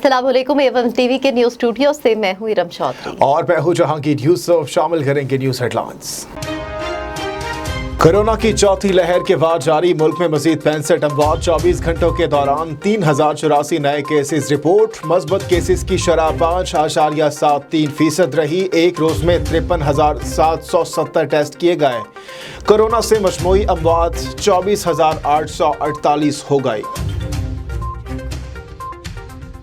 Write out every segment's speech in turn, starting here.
अस्सलाम वालेकुम। एवं टीवी के न्यूज स्टूडियो से मैं हूं इरम चौधरी और मैं हूं जहांगीर यूसुफ। शामिल करेंगे न्यूज हेडलाइंस। कोरोना की चौथी लहर के बाद जारी मुल्क में मजीद 65 अमवात। 24 घंटों के दौरान 3084 नए केसेस रिपोर्ट। मस्बत केसेस की शरह 5.73% रही। एक रोज में 53,770 टेस्ट किए गए। कोरोना से मजमूई अमवात 24,848 हो गई।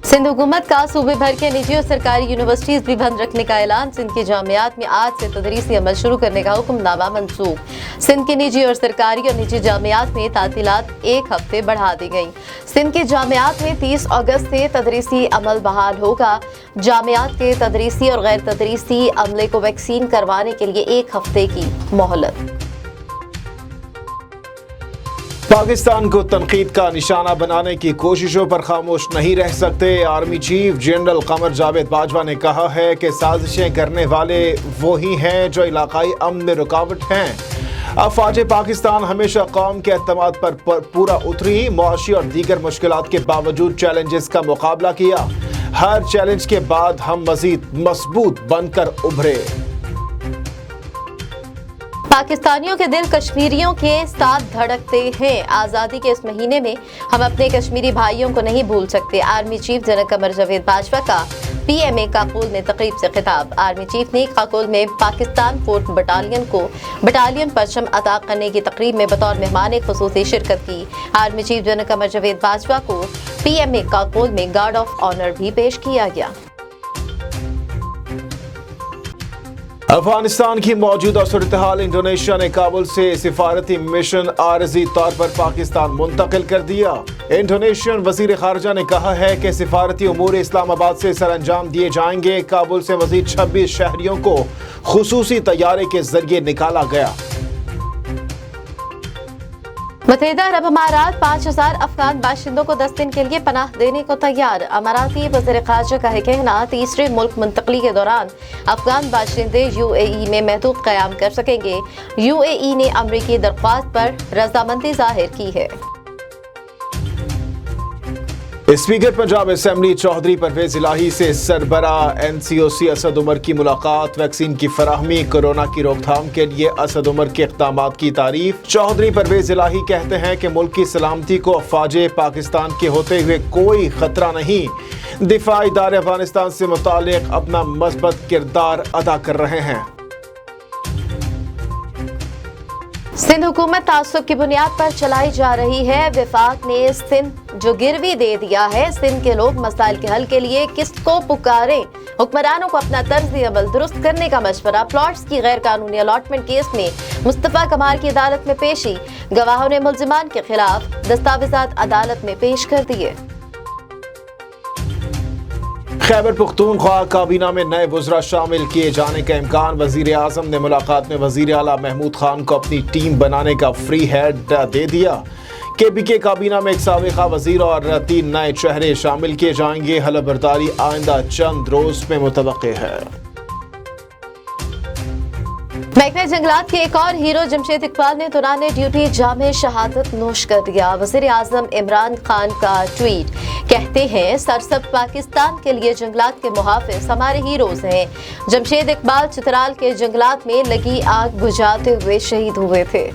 सिंध हुकूमत का सूबे भर के निजी और सरकारी यूनिवर्सिटीज भी बंद रखने का ऐलान। सिंध की जामियात में आज से तदरीसी अमल शुरू करने का हुक्मनामा मंसूख। सिंध की निजी और सरकारी और निजी जामियात में तातीलात एक हफ्ते बढ़ा दी गई। सिंध की जामियात में 30 अगस्त से तदरीसी अमल बहाल होगा। जामियात के तदरीसी और गैर तदरीसी अमले को वैक्सीन करवाने के लिए एक हफ्ते की मोहलत। पाकिस्तान को तनकीद का निशाना बनाने की कोशिशों पर खामोश नहीं रह सकते। Army chief general Qamar Javed Bajwa ने कहा है कि साजिशें करने वाले वही हैं जो इलाकाई अमन में रुकावट हैं। अफवाज पाकिस्तान हमेशा कौम के एतमाद पर पूरा उतरी। मुआशी और दीगर मुश्किलात के बावजूद चैलेंजेस का मुकाबला किया। हर चैलेंज के बाद हम मजीद मजबूत बनकर उभरे। पाकिस्तानियों के दिल कश्मीरियों के साथ धड़कते हैं। आज़ादी के इस महीने में हम अपने कश्मीरी भाइयों को नहीं भूल सकते। Army chief general Qamar Javed Bajwa का PMA काकुल में तकरीब से खिताब। आर्मी चीफ ने काकुल में पाकिस्तान 4th बटालियन को बटालियन परचम अता करने की तकरीब में बतौर मेहमान खुसूसी शिरकत की। Army chief general Qamar Javed Bajwa को PMA काकुल में गार्ड ऑफ ऑनर भी पेश किया गया। अफगानिस्तान की मौजूदा सूरत-ए-हाल। इंडोनेशिया ने काबुल से सिफारती मिशन आरजी तौर पर पाकिस्तान मुंतकिल कर दिया। इंडोनेशियन वजीर खारजा ने कहा है कि सिफारती उमूर इस्लामाबाद से सरअंजाम दिए जाएंगे। काबुल से मजीद 26 शहरियों को खुसूसी तैयारे के जरिए निकाला गया। मुत्तहिदा अरब अमारात 5000 अफगान बाशिंदों को 10 दिन के लिए पनाह देने को तैयार। अमाराती वज़ीर ख़ारजा का है कहना, तीसरे मुल्क मुंतकली के दौरान अफगान बाशिंदे UAE में महदूद क़याम कर सकेंगे। UAE ने अमरीकी दरख्वास्त पर रजामंदी जाहिर की है। स्पीकर पंजाब असेंबली चौधरी परवेज इलाही से सरबरा NCOC असद उमर की मुलाकात। वैक्सीन की फराहमी, कोरोना की रोकथाम के लिए असद उमर के इक़दामात की तारीफ। चौधरी परवेज इलाही कहते हैं कि मुल्क की सलामती को अफवाजे पाकिस्तान के होते हुए कोई खतरा नहीं। दिफाई इदारे अफगानिस्तान से मुतालिक अपना मस्बत किरदार अदा कर रहे हैं। सिंध हुकूमत तासुब की बुनियाद पर चलाई जा रही है। विफाक ने सिंध जो गिरवी दे दिया है। सिंध के लोग मसाइल के हल के लिए किसको पुकारें। हुक्मरानों को अपना तर्ज अमल दुरुस्त करने का मशवरा। प्लॉट्स की गैर कानूनी अलॉटमेंट केस में मुस्तफा कमाल की अदालत में पेशी। गवाहों ने मुल्जिमान के खिलाफ दस्तावेजात अदालत में पेश कर दिए। खैबर पख्तूनख्वा काबीना में नए वज़रा शामिल किए जाने का इम्कान। वज़ीर आज़म ने मुलाकात में वज़ीर आला महमूद खान को अपनी टीम बनाने का फ्री हैंड दे दिया। KPK काबीना में एक साबिक़ा वज़ीर और 3 नए चेहरे शामिल किए जाएंगे। हलफबरदारी आइंदा चंद रोज में मुतवक्के है। महकमे जंगलात के एक और हीरो जमशेद इकबाल ने दौरान ड्यूटी जामे शहादत नोश कर दिया। वज़ीर आज़म इमरान खान का ट्वीट, कहते हैं सरसब्ज़ पाकिस्तान के लिए जंगलात के मुहाफ़िज़ हमारे हीरोज़ हैं। जमशेद इकबाल चित्राल के जंगलात में लगी आग बुझाते हुए शहीद हुए थे।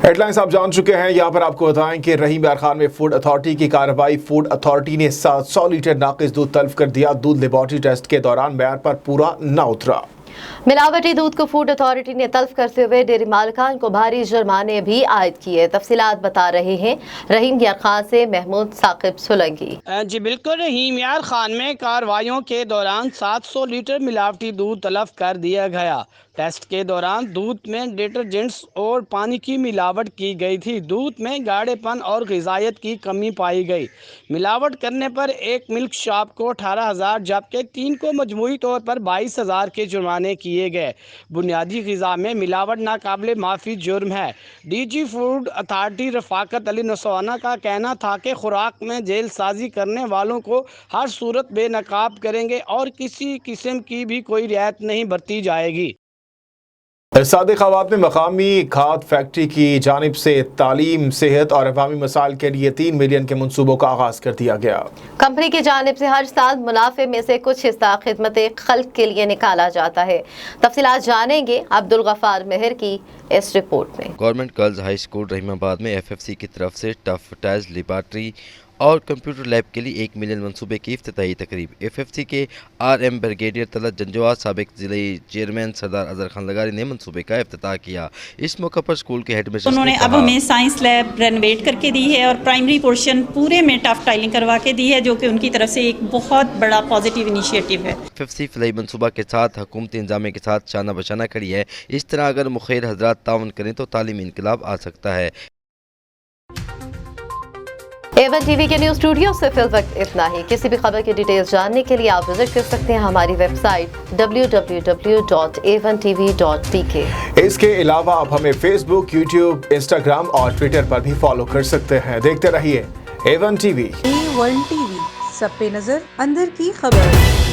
हेडलाइंस आप जान चुके हैं। यहाँ पर आपको बताएं कि रहीम यार खान में फूड अथॉरिटी की कार्रवाई। फूड अथॉरिटी ने 700 लीटर नाकिस दूध तल्फ कर दिया। दूध लेबॉर्ट्री टेस्ट के दौरान मेयार पर पूरा न उतरा। मिलावटी दूध को फूड अथॉरिटी ने तल्फ करते हुए डेयरी मालिकान को भारी जुर्माने भी आयद किए। तफसीलात बता रहे हैं रहीम यार खान से महमूद साकिब सोलंकी। जी बिल्कुल, रहीम यार खान में कार्रवाइयों के दौरान 700 लीटर मिलावटी दूध तल्फ कर दिया गया। टेस्ट के दौरान दूध में डिटर्जेंट्स और पानी की मिलावट की गई थी। दूध में गाढ़ेपन और ग़िज़ायत की कमी पाई गई। मिलावट करने पर एक मिल्क शॉप को 18,000 जबकि 3 को मजमूई तौर पर 22,000 के जुर्माने किए गए। बुनियादी ग़िज़ा में मिलावट नाकाबिले माफ़ी जुर्म है। DG फूड अथॉरिटी रफ़ाकत अली नसवाना का कहना था कि खुराक में जेल साजी करने वालों को हर सूरत बेनकाब करेंगे और किसी किस्म की भी कोई रियायत नहीं बरती जाएगी। सादिक आबाद में मकामी खाद फैक्ट्री की जानिब से तालीम, सेहत और अवामी मसाइल के लिए 3 मिलियन के मनसूबों का आगाज़ कर दिया गया। कंपनी की जानिब से हर साल मुनाफे में से कुछ हिस्सा खिदमत खल्क के लिए निकाला जाता है। तफसीलात जानेंगे अब्दुल गफ्फार मेहर की इस रिपोर्ट में। Government girls high school Rahimabad में FFC की तरफ से टफ टेस्ट लेबॉर्ट्री और कंप्यूटर लैब के लिए 1 मिलियन मंसूबे की इफ्तिताही तकरीब। FFC के RM ब्रिगेडियर तलत जंजवा साबिक जिले चेयरमैन सरदार अजहर खान लगारी ने मंसूबे का इफ्तिताह किया। इस मौके पर स्कूल के हेडमिस्ट्रेस उन्होंने अब हमें साइंस लैब रेनोवेट करके दी है और प्राइमरी पोर्शन पूरे में टफ टाइलिंग करवा के दी है, जो कि उनकी तरफ से एक बहुत बड़ा पॉजिटिव इनिशिएटिव है। FFC फलाई मंसूबा के साथ हुकूमती इंतजाम के साथ शाना बशाना खड़ी है। इस तरह अगर मुखैर हजरात ताउन करें तो तालीमी इनकलाब आ सकता है। A1 TV के न्यूज़ स्टूडियो से फिल वक्त इतना ही। किसी भी खबर की डिटेल्स जानने के लिए आप विजिट कर सकते हैं हमारी वेबसाइट www.a1tv.pk। इसके अलावा आप हमें फेसबुक, यूट्यूब, इंस्टाग्राम और ट्विटर पर भी फॉलो कर सकते हैं। देखते रहिए A1 TV। A1 TV, सब पे नजर, अंदर की खबर।